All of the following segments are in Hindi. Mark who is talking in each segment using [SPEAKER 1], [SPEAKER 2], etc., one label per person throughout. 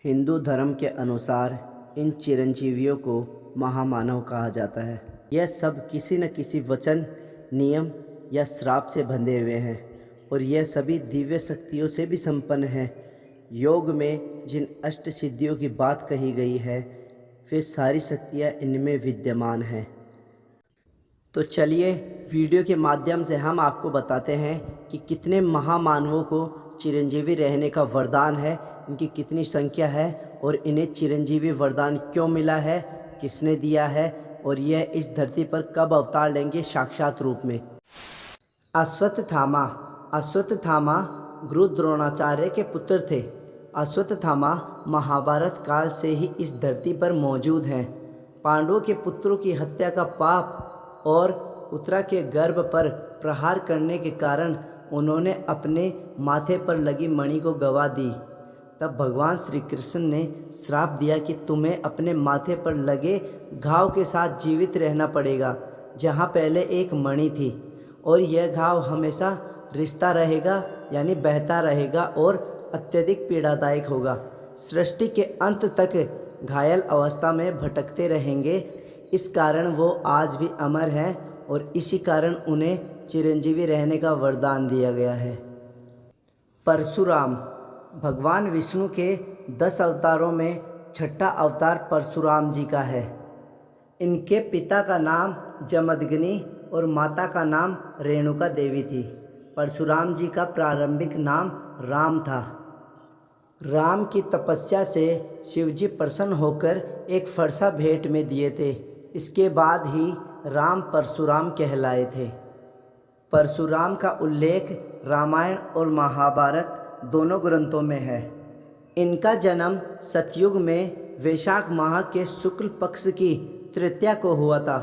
[SPEAKER 1] हिंदू धर्म के अनुसार इन चिरंजीवियों को महामानव कहा जाता है। यह सब किसी न किसी वचन, नियम या श्राप से बंधे हुए हैं और यह सभी दिव्य शक्तियों से भी संपन्न हैं। योग में जिन अष्ट सिद्धियों की बात कही गई है, वे सारी शक्तियाँ इनमें विद्यमान हैं। तो चलिए वीडियो के माध्यम से हम आपको बताते हैं कि कितने महामानवों को चिरंजीवी रहने का वरदान है, इनकी कितनी संख्या है और इन्हें चिरंजीवी वरदान क्यों मिला है, किसने दिया है और यह इस धरती पर कब अवतार लेंगे साक्षात रूप में। अश्वत्थामा गुरु द्रोणाचार्य के पुत्र थे। अश्वत्थामा महाभारत काल से ही इस धरती पर मौजूद हैं। पांडवों के पुत्रों की हत्या का पाप और उत्तरा के गर्भ पर प्रहार करने के कारण उन्होंने अपने माथे पर लगी मणि को गवा दी। तब भगवान श्री कृष्ण ने श्राप दिया कि तुम्हें अपने माथे पर लगे घाव के साथ जीवित रहना पड़ेगा, जहाँ पहले एक मणि थी, और यह घाव हमेशा रिश्ता रहेगा, यानी बहता रहेगा और अत्यधिक पीड़ादायक होगा। सृष्टि के अंत तक घायल अवस्था में भटकते रहेंगे। इस कारण वो आज भी अमर हैं और इसी कारण उन्हें चिरंजीवी रहने का वरदान दिया गया है। परशुराम भगवान विष्णु के 10 अवतारों में छठा अवतार परशुराम जी का है। इनके पिता का नाम जमदग्नि और माता का नाम रेणुका देवी थी। परशुराम जी का प्रारंभिक नाम राम था। राम की तपस्या से शिवजी प्रसन्न होकर एक फरसा भेंट में दिए थे। इसके बाद ही राम परशुराम कहलाए थे। परशुराम का उल्लेख रामायण और महाभारत दोनों ग्रंथों में है। इनका जन्म सतयुग में वैशाख माह के शुक्ल पक्ष की तृतीया को हुआ था।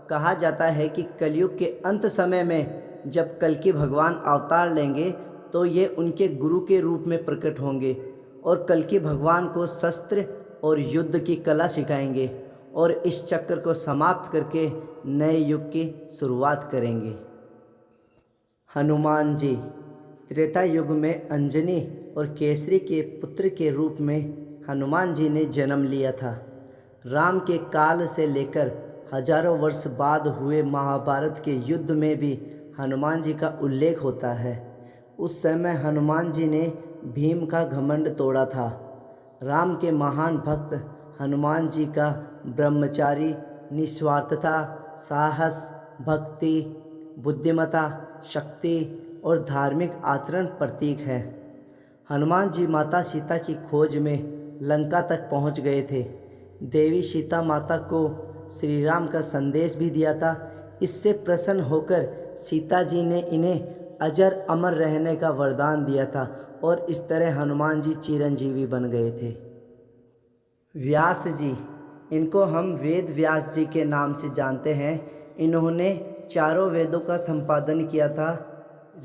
[SPEAKER 1] कहा जाता है कि कलयुग के अंत समय में जब कल्कि भगवान अवतार लेंगे तो ये उनके गुरु के रूप में प्रकट होंगे और कल्कि भगवान को शस्त्र और युद्ध की कला सिखाएंगे और इस चक्र को समाप्त करके नए युग की शुरुआत करेंगे। हनुमान जी त्रेता युग में अंजनी और केसरी के पुत्र के रूप में हनुमान जी ने जन्म लिया था। राम के काल से लेकर हजारों वर्ष बाद हुए महाभारत के युद्ध में भी हनुमान जी का उल्लेख होता है। उस समय हनुमान जी ने भीम का घमंड तोड़ा था। राम के महान भक्त हनुमान जी का ब्रह्मचारी, निस्वार्थता, साहस, भक्ति, बुद्धिमत्ता, शक्ति और धार्मिक आचरण प्रतीक है। हनुमान जी माता सीता की खोज में लंका तक पहुंच गए थे। देवी सीता माता को श्री राम का संदेश भी दिया था। इससे प्रसन्न होकर सीता जी ने इन्हें अजर अमर रहने का वरदान दिया था और इस तरह हनुमान जी चिरंजीवी बन गए थे। व्यास जी, इनको हम वेद व्यास जी के नाम से जानते हैं। इन्होंने चारों वेदों का संपादन किया था,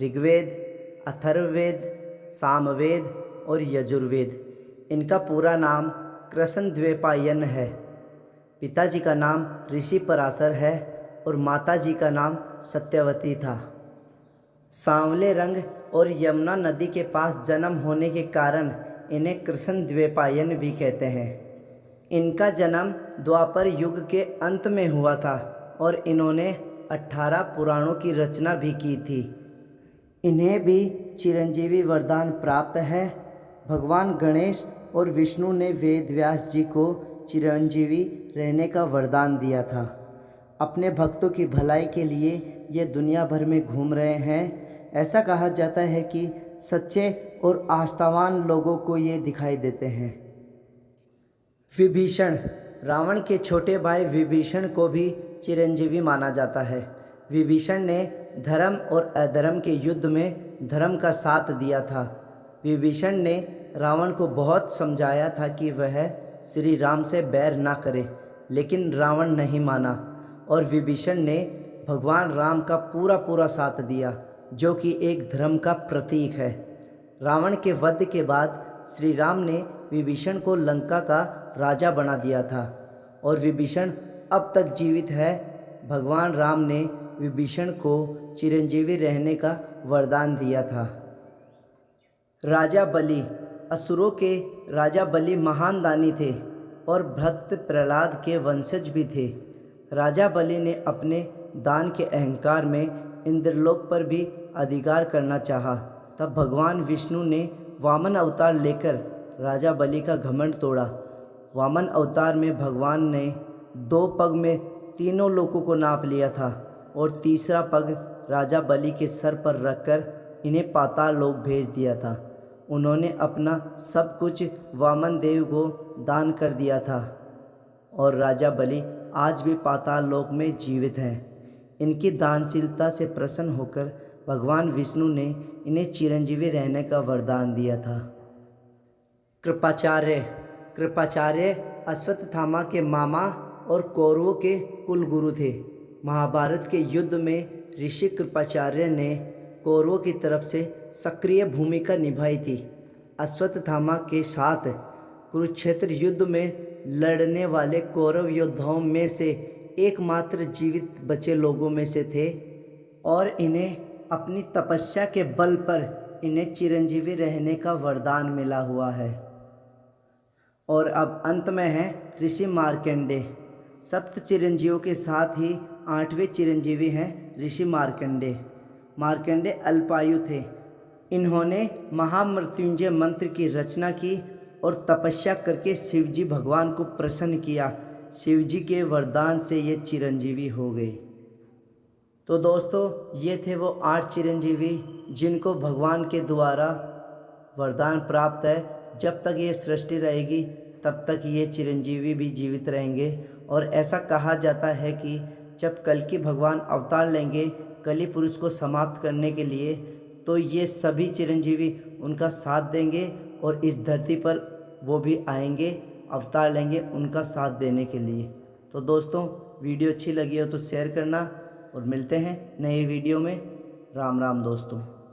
[SPEAKER 1] ऋग्वेद, अथर्ववेद, सामवेद और यजुर्वेद। इनका पूरा नाम कृष्णद्वैपायन है। पिताजी का नाम ऋषि पराशर है और माताजी का नाम सत्यवती था। सांवले रंग और यमुना नदी के पास जन्म होने के कारण इन्हें कृष्णद्वैपायन भी कहते हैं। इनका जन्म द्वापर युग के अंत में हुआ था और इन्होंने 18 पुराणों की रचना भी की थी। इन्हें भी चिरंजीवी वरदान प्राप्त है। भगवान गणेश और विष्णु ने वेद व्यास जी को चिरंजीवी रहने का वरदान दिया था। अपने भक्तों की भलाई के लिए ये दुनिया भर में घूम रहे हैं। ऐसा कहा जाता है कि सच्चे और आस्थावान लोगों को ये दिखाई देते हैं। विभीषण, रावण के छोटे भाई विभीषण को भी चिरंजीवी माना जाता है। विभीषण ने धर्म और अधर्म के युद्ध में धर्म का साथ दिया था। विभीषण ने रावण को बहुत समझाया था कि वह श्री राम से बैर ना करे, लेकिन रावण नहीं माना और विभीषण ने भगवान राम का पूरा साथ दिया, जो कि एक धर्म का प्रतीक है। रावण के वध के बाद श्री राम ने विभीषण को लंका का राजा बना दिया था और विभीषण अब तक जीवित है। भगवान राम ने विभीषण को चिरंजीवी रहने का वरदान दिया था। राजा बलि, असुरों के राजा बलि महान दानी थे और भक्त प्रहलाद के वंशज भी थे। राजा बलि ने अपने दान के अहंकार में इंद्रलोक पर भी अधिकार करना चाहा। तब भगवान विष्णु ने वामन अवतार लेकर राजा बलि का घमंड तोड़ा। वामन अवतार में भगवान ने 2 पग में तीनों लोकों को नाप लिया था और तीसरा पग राजा बलि के सर पर रखकर इन्हें पाताल लोक भेज दिया था। उन्होंने अपना सब कुछ वामन देव को दान कर दिया था और राजा बलि आज भी पाताल लोक में जीवित हैं। इनकी दानशीलता से प्रसन्न होकर भगवान विष्णु ने इन्हें चिरंजीवी रहने का वरदान दिया था। कृपाचार्य अश्वत्थामा के मामा और कौरवों के कुलगुरु थे। महाभारत के युद्ध में ऋषि कृपाचार्य ने कौरवों की तरफ से सक्रिय भूमिका निभाई थी। अश्वत्थामा के साथ कुरुक्षेत्र युद्ध में लड़ने वाले कौरव योद्धाओं में से एकमात्र जीवित बचे लोगों में से थे और इन्हें अपनी तपस्या के बल पर इन्हें चिरंजीवी रहने का वरदान मिला हुआ है। और अब अंत में है ऋषि मार्कंडेय। सप्त चिरंजीवियों के साथ ही 8वें चिरंजीवी हैं ऋषि मार्कंडेय। मार्कंडेय अल्पायु थे। इन्होंने महामृत्युंजय मंत्र की रचना की और तपस्या करके शिवजी भगवान को प्रसन्न किया। शिवजी के वरदान से ये चिरंजीवी हो गए। तो दोस्तों, ये थे वो 8 चिरंजीवी जिनको भगवान के द्वारा वरदान प्राप्त है। जब तक ये सृष्टि रहेगी तब तक ये चिरंजीवी भी जीवित रहेंगे। और ऐसा कहा जाता है कि जब कल्कि भगवान अवतार लेंगे कली पुरुष को समाप्त करने के लिए, तो ये सभी चिरंजीवी उनका साथ देंगे और इस धरती पर वो भी आएंगे, अवतार लेंगे उनका साथ देने के लिए। तो दोस्तों, वीडियो अच्छी लगी हो तो शेयर करना और मिलते हैं नए वीडियो में। राम राम दोस्तों।